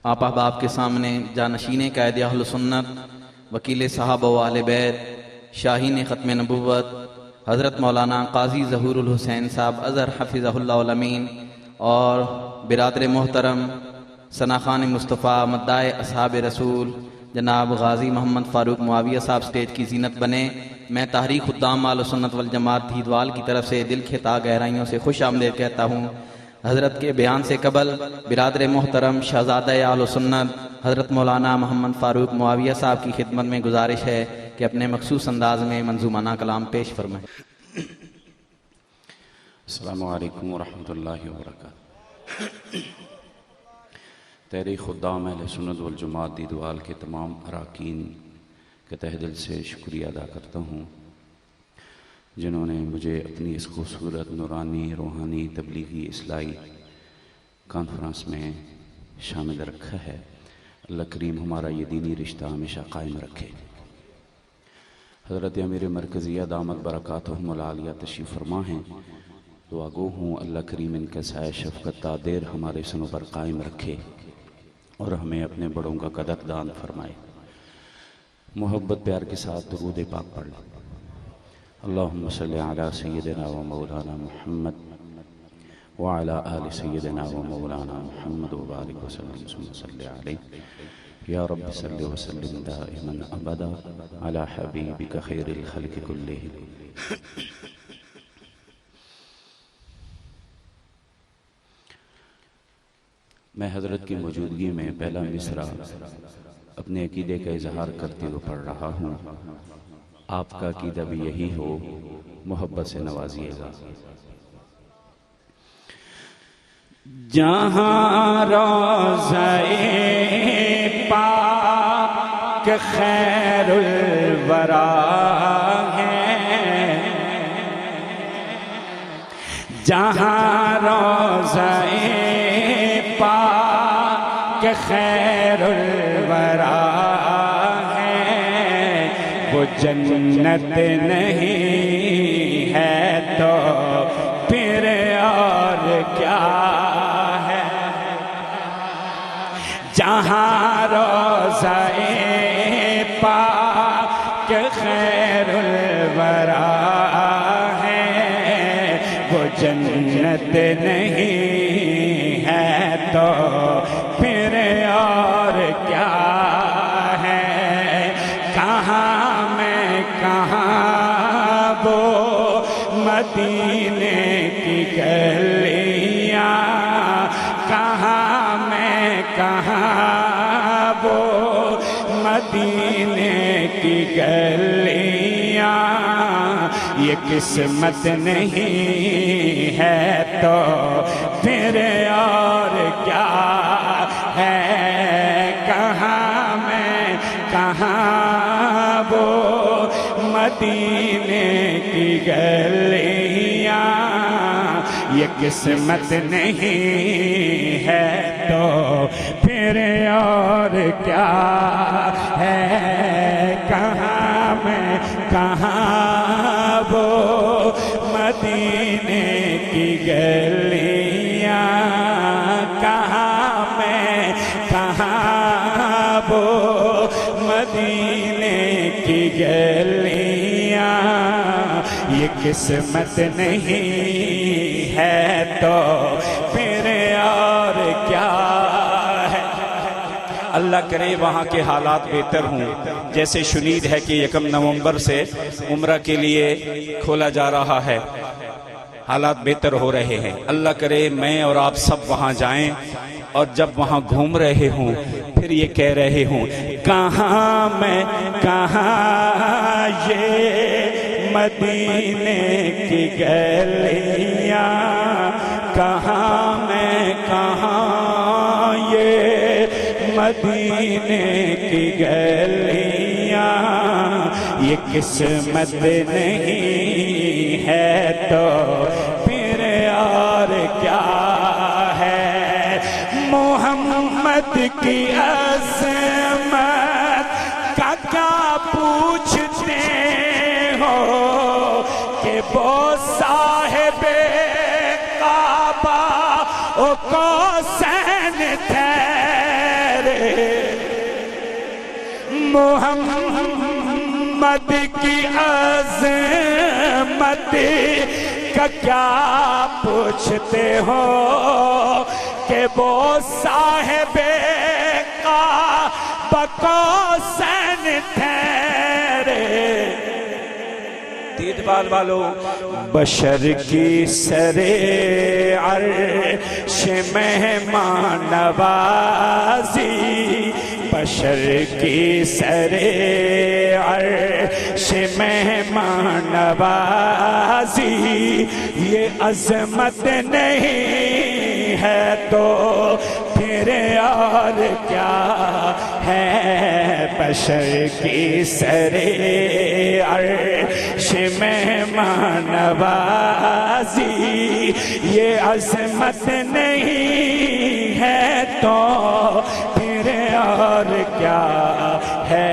آپ احباب کے سامنے جانشین قائد اہل سنت، وکیل صحابہ و اہل بیت، شاہین ختم نبوت حضرت مولانا قاضی ظہور الحسین صاحب اظہر حفظہ اللہ الامین اور برادر محترم ثناخان مصطفیٰ مداح اصحاب رسول جناب غازی محمد فاروق معاویہ صاحب سٹیج کی زینت بنے، میں تحریک خدام اہل سنت والجماعت دھیدوال کی طرف سے دل کے تہ گہرائیوں سے خوش آمدید کہتا ہوں۔ حضرت کے بیان سے قبل برادر محترم شہزادہ اہل سنت حضرت مولانا محمد فاروق معاویہ صاحب کی خدمت میں گزارش ہے کہ اپنے مخصوص انداز میں منظومانہ کلام پیش فرمائیں۔ السلام علیکم ورحمۃ اللہ وبرکاتہ۔ تحریک خدام اہل سنت والجماعت دھیدوال کے تمام اراکین کے تہ دل سے شکریہ ادا کرتا ہوں جنہوں نے مجھے اپنی اس خوبصورت نورانی روحانی تبلیغی اصلاحی کانفرنس میں شامل رکھا ہے۔ اللہ کریم ہمارا یہ دینی رشتہ ہمیشہ قائم رکھے۔ حضرت امیر مرکزیہ دامت برکاتہم العالیہ تشریف فرما ہیں، دعا گو ہوں اللہ کریم ان کا سایہ شفقت تا دیر ہمارے سنوں پر قائم رکھے اور ہمیں اپنے بڑوں کا قدر دان فرمائے۔ محبت پیار کے ساتھ درود پاک پڑھ لیں۔ اللہم صلی علی سیدنا و مولانا محمد وعلی آل سیدنا و مولانا محمد وبارک وسلم ثم صلی علیہ یا رب صلی وسلم دائما ابدا علی حبیبک خیر الخلق کلہم۔ میں حضرت کی موجودگی میں پہلا مصرع اپنے عقیدے کا اظہار کرتے ہوئے پڑھ رہا ہوں۔ آپ کا عقیدہ بھی یہی ہو، محبت سے نوازیے گا۔ جہاں روضہ پاک خیر الورا ہے، جہاں روضہ پاک خیر الورا ہے، وہ جنت نہیں ہے تو پھر اور کیا ہے۔ جہاں روضہ پاک خیر الورا ہے، وہ جنت نہیں ہے تو پھر اور کیا ہے۔ کہاں میں کہاں وہ مدینے کی گلیاں، کہاں میں کہاں وہ مدینے کی گلیاں، یہ قسمت نہیں ہے تو پھر اور کیا ہے۔ کہاں میں کہاں وہ مدینے کی گلیاں، یہ قسمت نہیں ہے تو پھر اور کیا ہے۔ کہاں میں کہاں وہ مدینے کی گلیاں، کہاں میں کہاں وہ مدینے کی گلیاں، یہ قسمت نہیں ہے تو پھر اور کیا ہے۔ اللہ کرے وہاں کے حالات بہتر ہوں۔ جیسے شنید ہے کہ 1 نومبر سے عمرہ کے لیے کھولا جا رہا ہے، حالات بہتر ہو رہے ہیں۔ اللہ کرے میں اور آپ سب وہاں جائیں اور جب وہاں گھوم رہے ہوں پھر یہ کہہ رہے ہوں، کہاں میں کہاں یہ مدینے کی گلیاں، کہاں میں کہاں یہ مدینے کی گلیاں، یہ قسمت نہیں ہے تو پھر اور کیا ہے۔ محمد کی عظمت کا کیا پوچھتے ہو کہ وہ صاحب کعبہ و قوسین تھے محمد کی عظمت کا کیا پوچھتے ہو کہ وہ صاحب کعبہ قوسین ٹھہرے. دید بال والو بشر کی سرے عرش مہمان نوازی، بشر کی سرے عرش مہمان نوازی، یہ عظمت نہیں ہے تو پھر اور کیا ہے. بشر کی سرے عرش مہمان نوازی، یہ عظمت نہیں ہے تو پھر اور کیا ہے.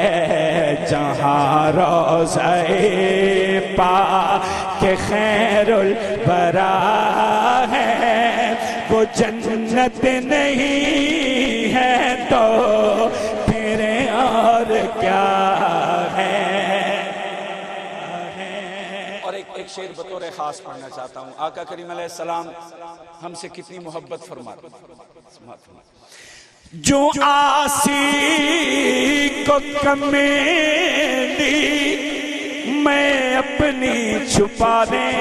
جہاں روضہ پاک خیر الورا ہے، وہ جنت نہیں ہے تو پھر اور کیا ہے. اور ایک شعر بطور خاص پڑھنا چاہتا ہوں. آقا کریم علیہ السلام ہم سے کتنی محبت فرماتے ہیں. جو آسی کو کمیلی میں اپنی چھپا دیں،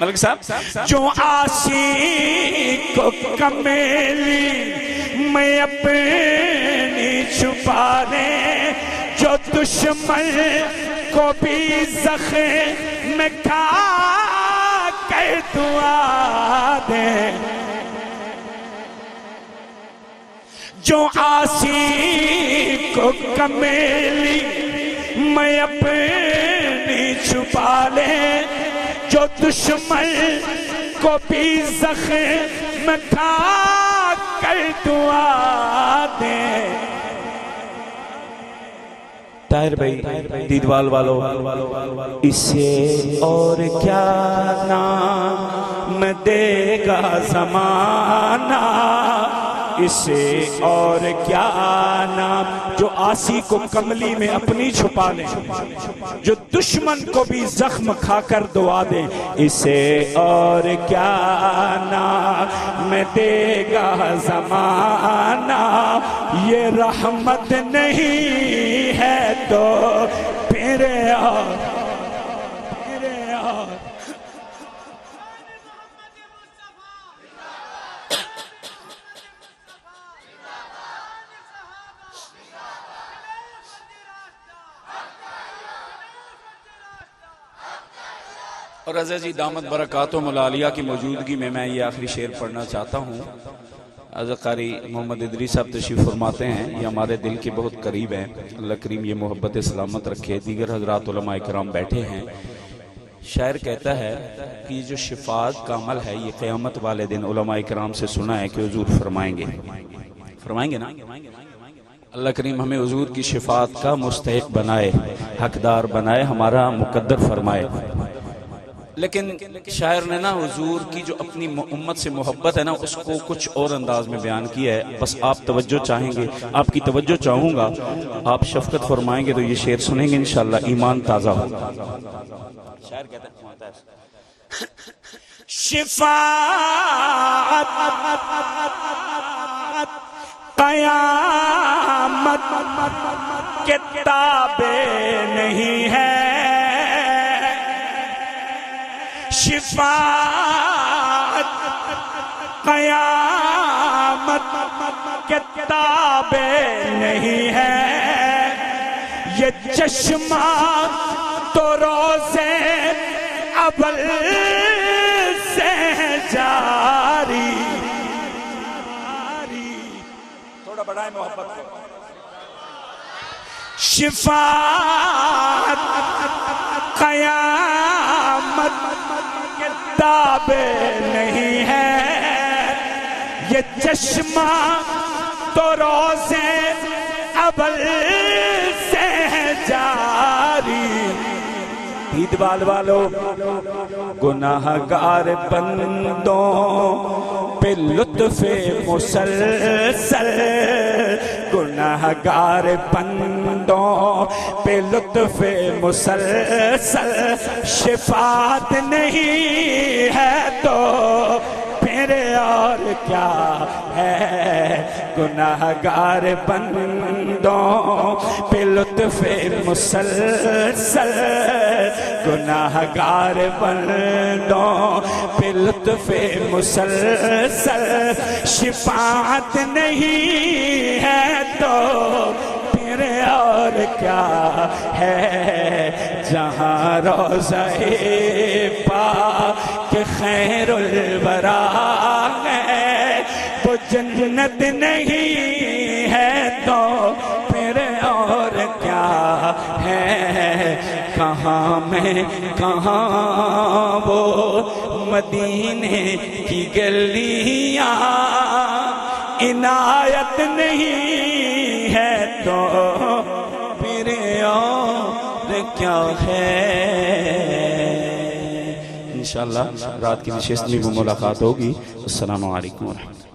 ملک صاحب، جو آسی کو کمیلی میں اپنی چھپا دیں، جو دشمن کو بھی زخم کھا کر دعا دیں، جو آسی کو کمیلی میں اپنی چھپا لیں، جو دشمن کو بھی زخم کھا کر دعا دیں. طاہر بھائی دیدوال والو، اسے اور کیا نام دے گا زمانہ، اسے اور کیا نام. جو آسی کو کملی میں اپنی چھپا لیں، جو دشمن کو بھی زخم کھا کر دعا دیں، اسے اور کیا نام دے گا زمانہ. یہ رحمت نہیں ہے تو پھر اور اور رضا جی دامت برکاتہم العالیہ کی موجودگی میں یہ آخری شعر پڑھنا چاہتا ہوں. حضرت قاری محمد ادریس صاحب تشریف فرماتے ہیں، یہ ہمارے دل کے بہت قریب ہیں. اللہ کریم یہ محبت سلامت رکھے. دیگر حضرات علماء کرام بیٹھے ہیں. شاعر کہتا ہے کہ یہ جو شفاعت کا عمل ہے، یہ قیامت والے دن علماء کرام سے سنا ہے کہ حضور فرمائیں گے نا. اللہ کریم ہمیں حضور کی شفاعت کا مستحق بنائے، حقدار بنائے، ہمارا مقدر فرمائے. لیکن شاعر نے نا حضور کی جو اپنی امت سے محبت ہے نا، اس کو کچھ اور انداز میں بیان کیا ہے. بس آپ توجہ چاہیں گے، آپ کی توجہ چاہوں گا، آپ شفقت فرمائیں گے تو یہ شعر سنیں گے انشاءاللہ ایمان تازہ ہوگا. شاعر کہتا ہے شفاعت قیامت کے تابع نہیں ہے، شفاعت قیامت کے تابع نہیں ہے. یہ چشمہ تو روزے اول سے جاری. تھوڑا بڑھائیں محبت کو. شفاعت قیامت کے تابع نہیں ہے، یہ چشمہ تو روزے اول سے جاری. عید والو گناہگار بندوں پہ لطف مسلسل، گناہگار بندوں پہ لطف مسلسل، شفاعت نہیں ہے تو پھر اور کیا ہے، گناہگار بندوں پہ لطف مسلسل، گناہگار بندوں پہ لطف مسلسل، شفاعت نہیں ہے تو پھر اور کیا ہے، جہاں روضہ پاک خیر الورا ہے وہ جنت نہیں ہے تو پھر اور کیا ہے، کہاں میں کہاں وہ مدینے کی گلیاں، عنایت نہیں ہے تو پھر اور کیا ہے۔ انشاءاللہ رات کی نشست میں ملاقات ہوگی۔ السلام علیکم ورحمۃ اللہ۔